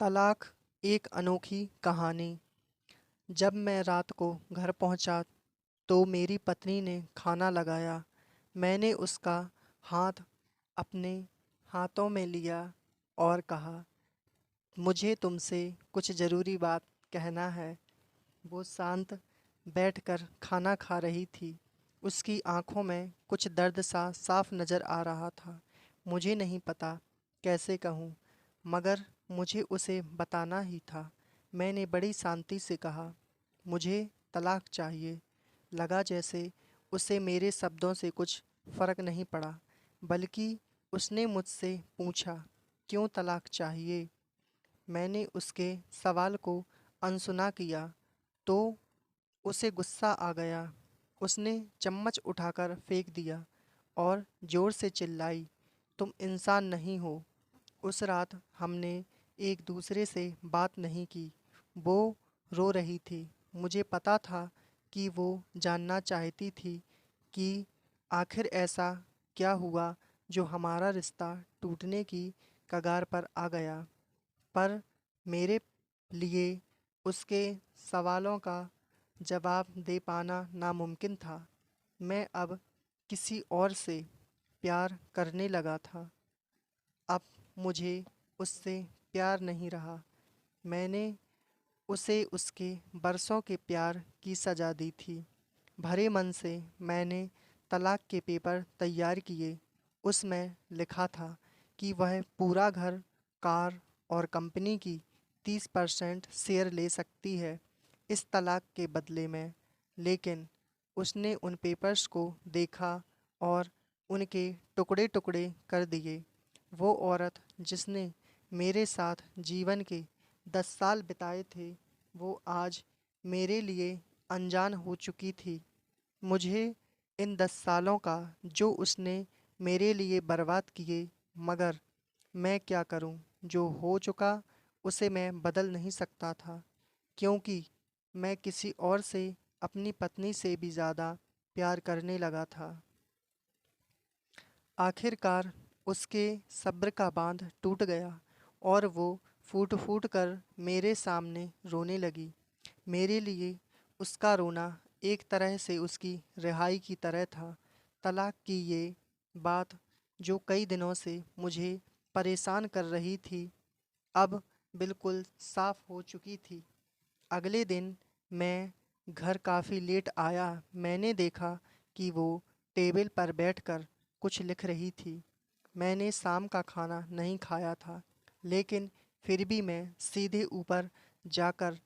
तलाक एक अनोखी कहानी। जब मैं रात को घर पहुंचा तो मेरी पत्नी ने खाना लगाया। मैंने उसका हाथ अपने हाथों में लिया और कहा, मुझे तुमसे कुछ ज़रूरी बात कहना है। वो शांत बैठकर खाना खा रही थी। उसकी आंखों में कुछ दर्द सा साफ नज़र आ रहा था। मुझे नहीं पता कैसे कहूँ, मगर मुझे उसे बताना ही था। मैंने बड़ी शांति से कहा, मुझे तलाक चाहिए। लगा जैसे उसे मेरे शब्दों से कुछ फ़र्क नहीं पड़ा, बल्कि उसने मुझसे पूछा, क्यों तलाक चाहिए? मैंने उसके सवाल को अनसुना किया तो उसे गुस्सा आ गया। उसने चम्मच उठाकर फेंक दिया और ज़ोर से चिल्लाई, तुम इंसान नहीं हो। उस रात हमने एक दूसरे से बात नहीं की। वो रो रही थी। मुझे पता था कि वो जानना चाहती थी कि आखिर ऐसा क्या हुआ जो हमारा रिश्ता टूटने की कगार पर आ गया। पर मेरे लिए उसके सवालों का जवाब दे पाना नामुमकिन था। मैं अब किसी और से प्यार करने लगा था। अब मुझे उससे प्यार नहीं रहा। मैंने उसे उसके बरसों के प्यार की सज़ा दी थी। भरे मन से मैंने तलाक के पेपर तैयार किए। उसमें लिखा था कि वह पूरा घर, कार और कंपनी की 30% शेयर ले सकती है इस तलाक के बदले में। लेकिन उसने उन पेपर्स को देखा और उनके टुकड़े टुकड़े कर दिए। वो औरत जिसने मेरे साथ जीवन के 10 साल बिताए थे, वो आज मेरे लिए अनजान हो चुकी थी। मुझे इन 10 सालों का जो उसने मेरे लिए बर्बाद किए, मगर मैं क्या करूं? जो हो चुका उसे मैं बदल नहीं सकता था, क्योंकि मैं किसी और से अपनी पत्नी से भी ज़्यादा प्यार करने लगा था। आखिरकार उसके सब्र का बांध टूट गया और वो फूट फूट कर मेरे सामने रोने लगी। मेरे लिए उसका रोना एक तरह से उसकी रिहाई की तरह था। तलाक की ये बात जो कई दिनों से मुझे परेशान कर रही थी, अब बिल्कुल साफ हो चुकी थी। अगले दिन मैं घर काफ़ी लेट आया। मैंने देखा कि वो टेबल पर बैठकर कुछ लिख रही थी। मैंने शाम का खाना नहीं खाया था, लेकिन फिर भी मैं सीधे ऊपर जाकर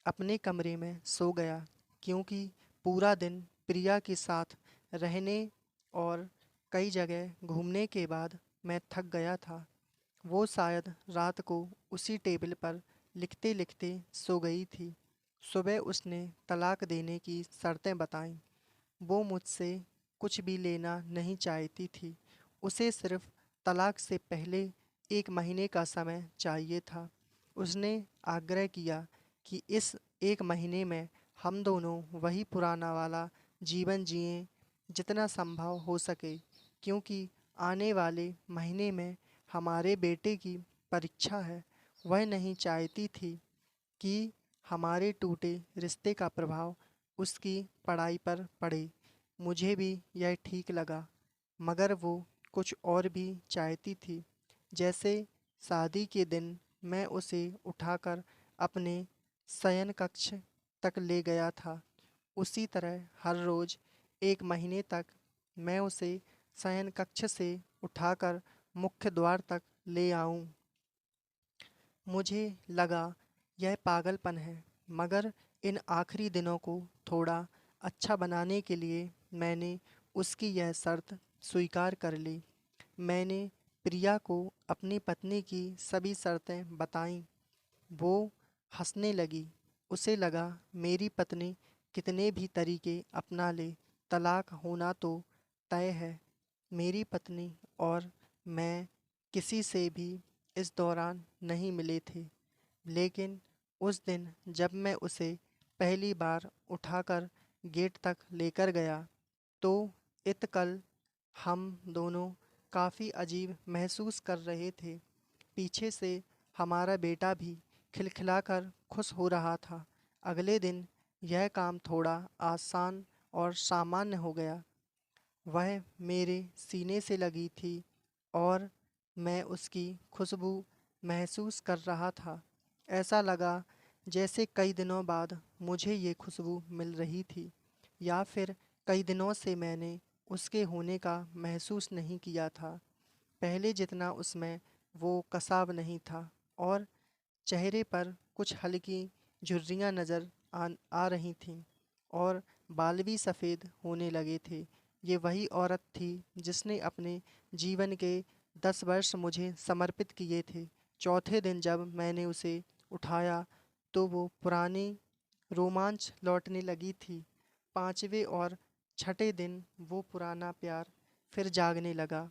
अपने कमरे में सो गया, क्योंकि पूरा दिन प्रिया के साथ रहने और कई जगह घूमने के बाद मैं थक गया था। वो शायद रात को उसी टेबल पर लिखते लिखते सो गई थी। सुबह उसने तलाक देने की शर्तें बताईं। वो मुझसे कुछ भी लेना नहीं चाहती थी। उसे सिर्फ तलाक से पहले 1 महीने का समय चाहिए था। उसने आग्रह किया कि इस 1 महीने में हम दोनों वही पुराना वाला जीवन जिएं जितना संभव हो सके, क्योंकि आने वाले महीने में हमारे बेटे की परीक्षा है। वह नहीं चाहती थी कि हमारे टूटे रिश्ते का प्रभाव उसकी पढ़ाई पर पड़े। मुझे भी यह ठीक लगा, मगर वो कुछ और भी चाहती थी। जैसे शादी के दिन मैं उसे उठाकर अपने शयन कक्ष तक ले गया था, उसी तरह हर रोज़ 1 महीने तक मैं उसे शयन कक्ष से उठाकर मुख्य द्वार तक ले आऊं। मुझे लगा यह पागलपन है, मगर इन आखिरी दिनों को थोड़ा अच्छा बनाने के लिए मैंने उसकी यह शर्त स्वीकार कर ली। मैंने प्रिया को अपनी पत्नी की सभी शर्तें बताईं। वो हंसने लगी। उसे लगा मेरी पत्नी कितने भी तरीके अपना ले, तलाक होना तो तय है। मेरी पत्नी और मैं किसी से भी इस दौरान नहीं मिले थे, लेकिन उस दिन जब मैं उसे पहली बार उठाकर गेट तक लेकर गया, तो इत्तकल हम दोनों काफ़ी अजीब महसूस कर रहे थे। पीछे से हमारा बेटा भी खिलखिलाकर खुश हो रहा था। अगले दिन यह काम थोड़ा आसान और सामान्य हो गया। वह मेरे सीने से लगी थी और मैं उसकी खुशबू महसूस कर रहा था। ऐसा लगा जैसे कई दिनों बाद मुझे ये खुशबू मिल रही थी, या फिर कई दिनों से मैंने उसके होने का महसूस नहीं किया था। पहले जितना उसमें वो कसाव नहीं था और चेहरे पर कुछ हल्की झुर्रियाँ नज़र आ रही थीं और बाल भी सफ़ेद होने लगे थे। ये वही औरत थी जिसने अपने जीवन के 10 वर्ष मुझे समर्पित किए थे। चौथे दिन जब मैंने उसे उठाया तो वो पुरानी रोमांच लौटने लगी थी। पाँचवें और छठे दिन वो पुराना प्यार फिर जागने लगा।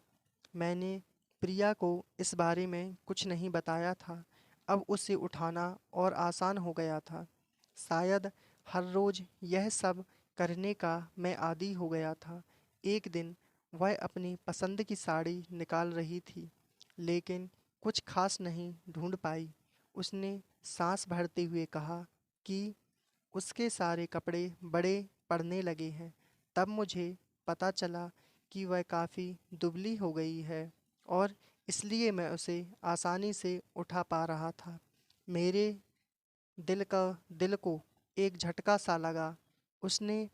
मैंने प्रिया को इस बारे में कुछ नहीं बताया था। अब उसे उठाना और आसान हो गया था। शायद हर रोज़ यह सब करने का मैं आदी हो गया था। एक दिन वह अपनी पसंद की साड़ी निकाल रही थी, लेकिन कुछ खास नहीं ढूंढ पाई। उसने सांस भरते हुए कहा कि उसके सारे कपड़े बड़े पड़ने लगे हैं। तब मुझे पता चला कि वह काफ़ी दुबली हो गई है और इसलिए मैं उसे आसानी से उठा पा रहा था। मेरे दिल को एक झटका सा लगा। उसने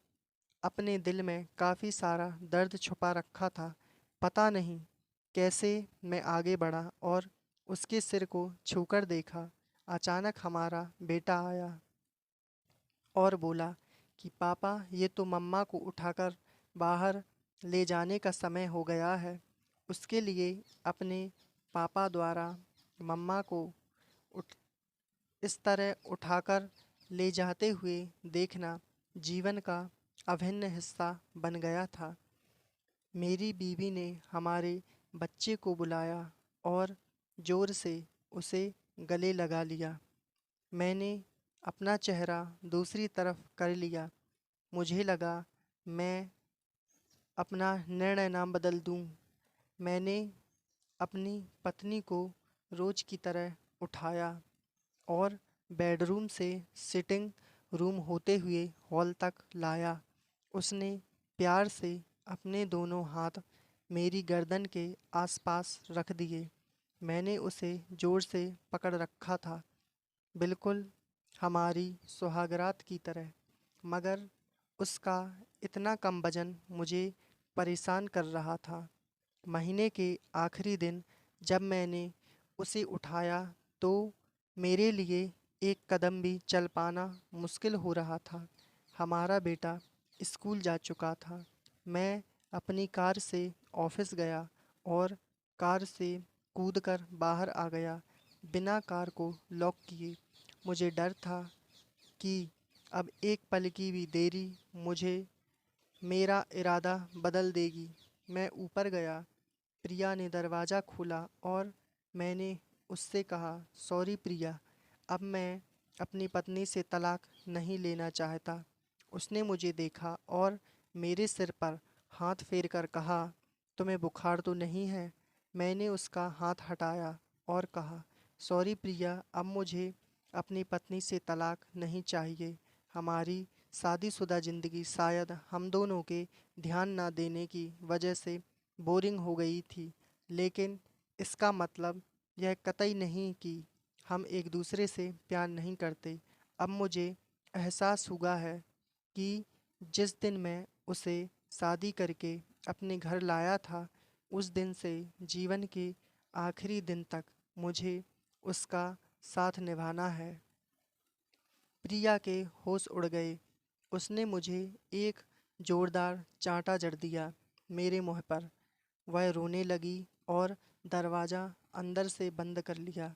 अपने दिल में काफ़ी सारा दर्द छुपा रखा था। पता नहीं कैसे मैं आगे बढ़ा और उसके सिर को छूकर देखा। अचानक हमारा बेटा आया और बोला कि पापा, ये तो मम्मा को उठाकर बाहर ले जाने का समय हो गया है। उसके लिए अपने पापा द्वारा मम्मा को उठ इस तरह उठाकर ले जाते हुए देखना जीवन का अभिन्न हिस्सा बन गया था। मेरी बीवी ने हमारे बच्चे को बुलाया और ज़ोर से उसे गले लगा लिया। मैंने अपना चेहरा दूसरी तरफ कर लिया। मुझे लगा मैं अपना निर्णय ना बदल दूं। मैंने अपनी पत्नी को रोज की तरह उठाया और बेडरूम से सिटिंग रूम होते हुए हॉल तक लाया। उसने प्यार से अपने दोनों हाथ मेरी गर्दन के आसपास रख दिए। मैंने उसे ज़ोर से पकड़ रखा था, बिल्कुल हमारी सुहागरात की तरह। मगर उसका इतना कम वजन मुझे परेशान कर रहा था। महीने के आखिरी दिन जब मैंने उसे उठाया तो मेरे लिए एक कदम भी चल पाना मुश्किल हो रहा था। हमारा बेटा स्कूल जा चुका था। मैं अपनी कार से ऑफिस गया और कार से कूदकर बाहर आ गया, बिना कार को लॉक किए। मुझे डर था कि अब एक पल की भी देरी मुझे मेरा इरादा बदल देगी। मैं ऊपर गया। प्रिया ने दरवाज़ा खोला और मैंने उससे कहा, सॉरी प्रिया, अब मैं अपनी पत्नी से तलाक नहीं लेना चाहता। उसने मुझे देखा और मेरे सिर पर हाथ फेर कर कहा, तुम्हें बुखार तो नहीं है? मैंने उसका हाथ हटाया और कहा, सॉरी प्रिया, अब मुझे अपनी पत्नी से तलाक नहीं चाहिए। हमारी शादीशुदा ज़िंदगी शायद हम दोनों के ध्यान ना देने की वजह से बोरिंग हो गई थी, लेकिन इसका मतलब यह कतई नहीं कि हम एक दूसरे से प्यार नहीं करते। अब मुझे एहसास हुआ है कि जिस दिन मैं उसे शादी करके अपने घर लाया था, उस दिन से जीवन के आखिरी दिन तक मुझे उसका साथ निभाना है। प्रिया के होश उड़ गए। उसने मुझे एक जोरदार चांटा जड़ दिया मेरे मुंह पर। वह रोने लगी और दरवाज़ा अंदर से बंद कर लिया।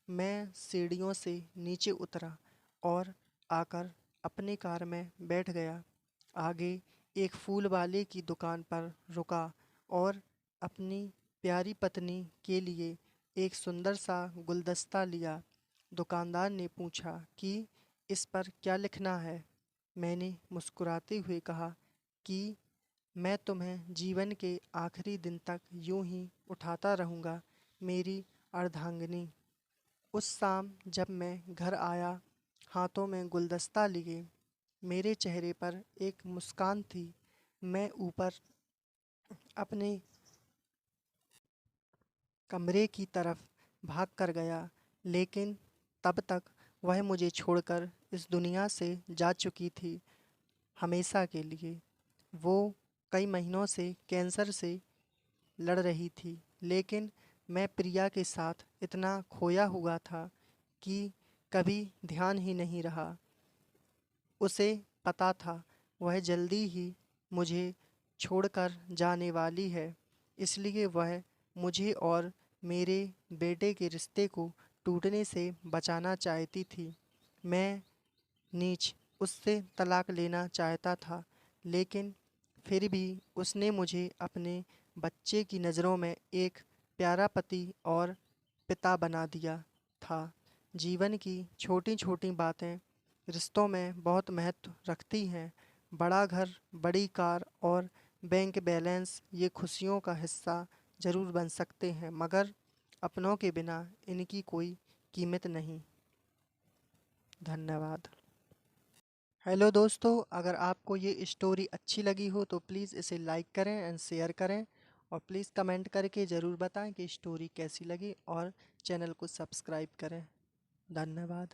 मैं सीढ़ियों से नीचे उतरा और आकर अपनी कार में बैठ गया। आगे एक फूल वाले की दुकान पर रुका और अपनी प्यारी पत्नी के लिए एक सुंदर सा गुलदस्ता लिया। दुकानदार ने पूछा कि इस पर क्या लिखना है। मैंने मुस्कुराते हुए कहा कि मैं तुम्हें जीवन के आखिरी दिन तक यूं ही उठाता रहूँगा, मेरी अर्धांगिनी। उस शाम जब मैं घर आया, हाथों में गुलदस्ता लिए, मेरे चेहरे पर एक मुस्कान थी। मैं ऊपर अपने कमरे की तरफ भाग कर गया, लेकिन तब तक वह मुझे छोड़कर इस दुनिया से जा चुकी थी, हमेशा के लिए। वो कई महीनों से कैंसर से लड़ रही थी, लेकिन मैं प्रिया के साथ इतना खोया हुआ था कि कभी ध्यान ही नहीं रहा। उसे पता था वह जल्दी ही मुझे छोड़कर जाने वाली है, इसलिए वह मुझे और मेरे बेटे के रिश्ते को टूटने से बचाना चाहती थी। मैं नीच उससे तलाक लेना चाहता था, लेकिन फिर भी उसने मुझे अपने बच्चे की नज़रों में एक प्यारा पति और पिता बना दिया था। जीवन की छोटी छोटी बातें रिश्तों में बहुत महत्व रखती हैं। बड़ा घर, बड़ी कार और बैंक बैलेंस ये खुशियों का हिस्सा ज़रूर बन सकते हैं, मगर अपनों के बिना इनकी कोई कीमत नहीं। धन्यवाद। हेलो दोस्तों, अगर आपको ये स्टोरी अच्छी लगी हो तो प्लीज़ इसे लाइक करें एंड शेयर करें, और प्लीज़ कमेंट करके ज़रूर बताएं कि स्टोरी कैसी लगी, और चैनल को सब्सक्राइब करें। धन्यवाद।